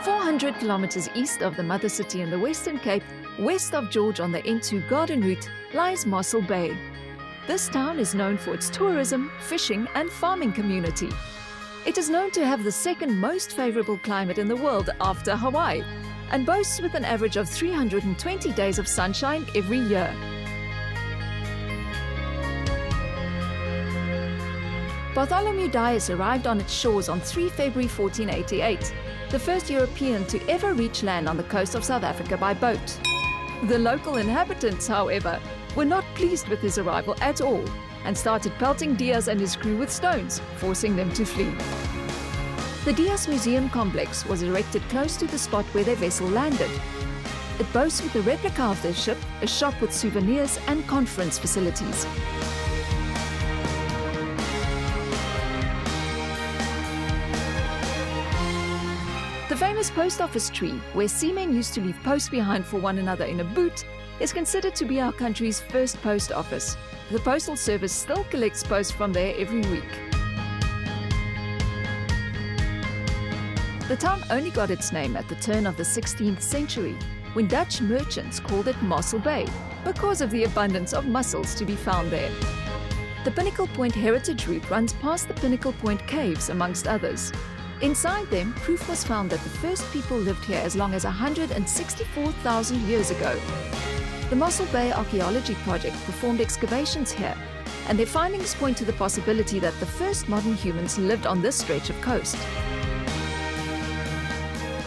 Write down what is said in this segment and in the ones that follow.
400 kilometers east of the mother city in the Western Cape, west of George on the N2 Garden Route, lies Mossel Bay. This town is known for its tourism, fishing and farming community. It is known to have the second most favorable climate in the world after Hawaii, and boasts with an average of 320 days of sunshine every year. Bartholomew Dias arrived on its shores on 3 February 1488, the first European to ever reach land on the coast of South Africa by boat. The local inhabitants, however, were not pleased with his arrival at all and started pelting Dias and his crew with stones, forcing them to flee. The Dias Museum complex was erected close to the spot where their vessel landed. It boasts with a replica of their ship, a shop with souvenirs and conference facilities. The famous post office tree, where seamen used to leave posts behind for one another in a boot, is considered to be our country's first post office. The Postal Service still collects posts from there every week. The town only got its name at the turn of the 16th century, when Dutch merchants called it Mossel Bay, because of the abundance of mussels to be found there. The Pinnacle Point Heritage Route runs past the Pinnacle Point Caves, amongst others. Inside them, proof was found that the first people lived here as long as 164,000 years ago. The Mossel Bay Archaeology Project performed excavations here, and their findings point to the possibility that the first modern humans lived on this stretch of coast.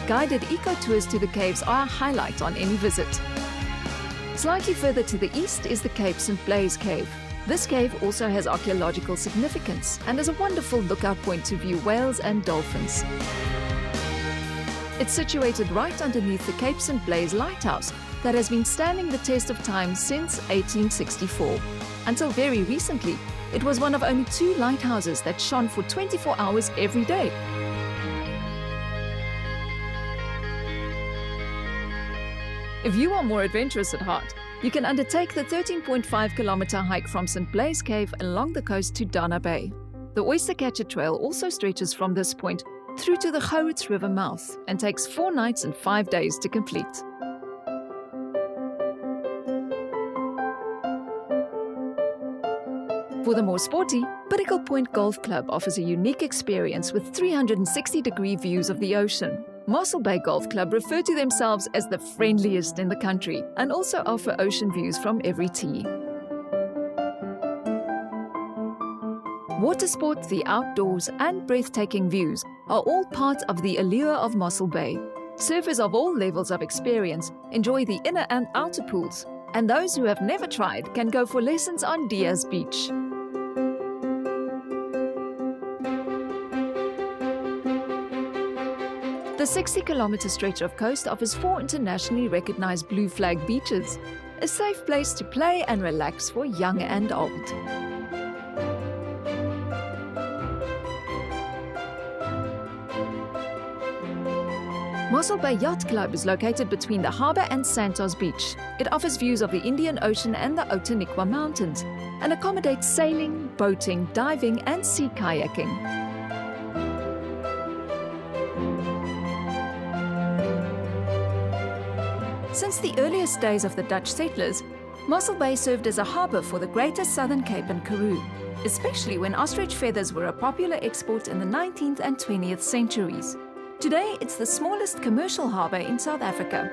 Guided eco-tours to the caves are a highlight on any visit. Slightly further to the east is the Cape St. Blaise Cave. This cave also has archaeological significance and is a wonderful lookout point to view whales and dolphins. It's situated right underneath the Cape St. Blaise lighthouse that has been standing the test of time since 1864. Until very recently, it was one of only 2 lighthouses that shone for 24 hours every day. If you are more adventurous at heart, you can undertake the 13.5-kilometer hike from St. Blaise Cave along the coast to Dana Bay. The Oyster Catcher Trail also stretches from this point through to the Gouritz River mouth and takes 4 nights and 5 days to complete. For the more sporty, Pinnacle Point Golf Club offers a unique experience with 360-degree views of the ocean. Mossel Bay Golf Club refer to themselves as the friendliest in the country and also offer ocean views from every tee. Water sport, the outdoors, and breathtaking views are all part of the allure of Mossel Bay. Surfers of all levels of experience enjoy the inner and outer pools, and those who have never tried can go for lessons on Dias Beach. The 60-kilometer stretch of coast offers 4 internationally recognized blue flag beaches, a safe place to play and relax for young and old. Mossel Bay Yacht Club is located between the harbour and Santos Beach. It offers views of the Indian Ocean and the Outeniqua Mountains and accommodates sailing, boating, diving and sea kayaking. Since the earliest days of the Dutch settlers, Mossel Bay served as a harbour for the Greater Southern Cape and Karoo, especially when ostrich feathers were a popular export in the 19th and 20th centuries. Today, it's the smallest commercial harbour in South Africa.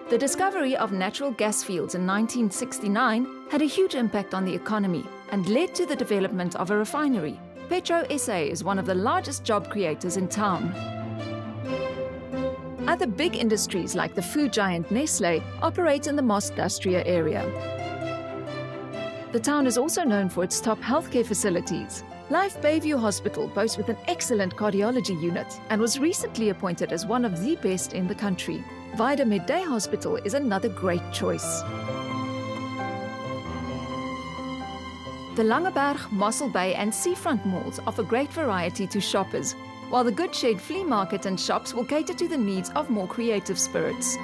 The discovery of natural gas fields in 1969 had a huge impact on the economy and led to the development of a refinery. Petro SA is one of the largest job creators in town. Other big industries like the food giant Nestlé operate in the Mossdustria area. The town is also known for its top healthcare facilities. Life Bayview Hospital boasts with an excellent cardiology unit and was recently appointed as one of the best in the country. Vida Midday Hospital is another great choice. The Langeberg, Mossel Bay and Seafront malls offer great variety to shoppers, while the Good Shed Flea Market and shops will cater to the needs of more creative spirits.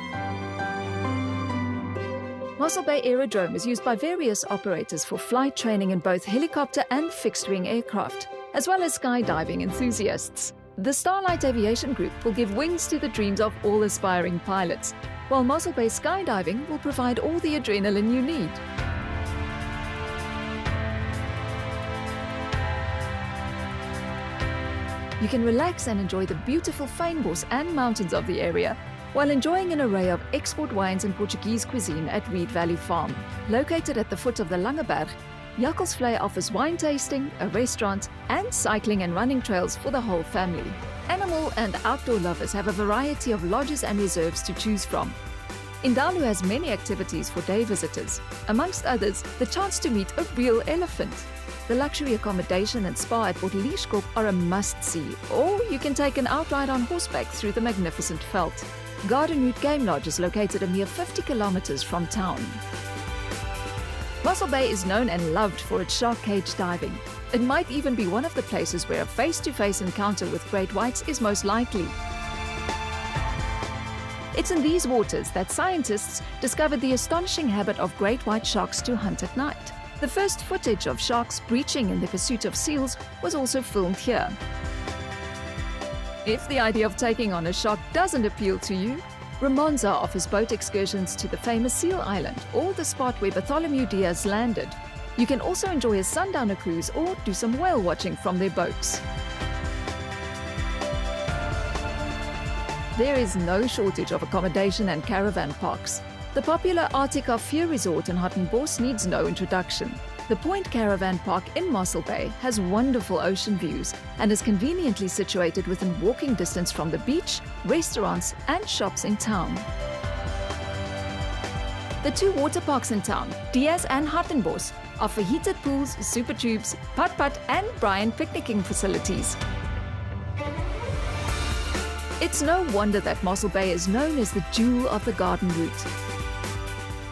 Mossel Bay Aerodrome is used by various operators for flight training in both helicopter and fixed-wing aircraft, as well as skydiving enthusiasts. The Starlight Aviation Group will give wings to the dreams of all aspiring pilots, while Mossel Bay Skydiving will provide all the adrenaline you need. You can relax and enjoy the beautiful fynbos and mountains of the area, while enjoying an array of export wines and Portuguese cuisine at Reed Valley Farm. Located at the foot of the Langeberg, Jakkalsvlei offers wine tasting, a restaurant, and cycling and running trails for the whole family. Animal and outdoor lovers have a variety of lodges and reserves to choose from. Indalu has many activities for day visitors, amongst others, the chance to meet a real elephant. The luxury accommodation and spa at Portelischkop are a must-see, or you can take an outride on horseback through the magnificent veld. Gardenwood Game Lodge is located a mere 50 kilometers from town. Mossel Bay is known and loved for its shark cage diving. It might even be one of the places where a face-to-face encounter with great whites is most likely. It's in these waters that scientists discovered the astonishing habit of great white sharks to hunt at night. The first footage of sharks breaching in the pursuit of seals was also filmed here. If the idea of taking on a shark doesn't appeal to you, Ramonza offers boat excursions to the famous Seal Island or the spot where Bartholomew Diaz landed. You can also enjoy a sundowner cruise or do some whale watching from their boats. There is no shortage of accommodation and caravan parks. The popular Arctic Fear Resort in Hartenbos needs no introduction. The Point Caravan Park in Mossel Bay has wonderful ocean views and is conveniently situated within walking distance from the beach, restaurants and shops in town. The two water parks in town, Diaz and Hartenbos, offer heated pools, super tubes, putt-putt and brine picnicking facilities. It's no wonder that Mossel Bay is known as the jewel of the garden route.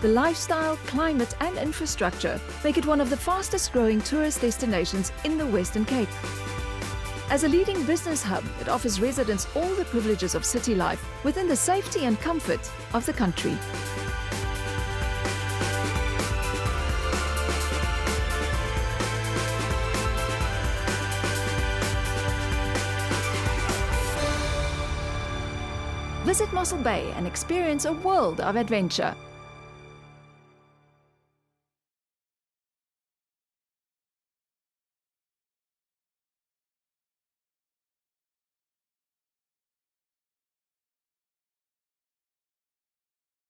The lifestyle, climate and infrastructure make it one of the fastest growing tourist destinations in the Western Cape. As a leading business hub, it offers residents all the privileges of city life within the safety and comfort of the country. Visit Mossel Bay and experience a world of adventure.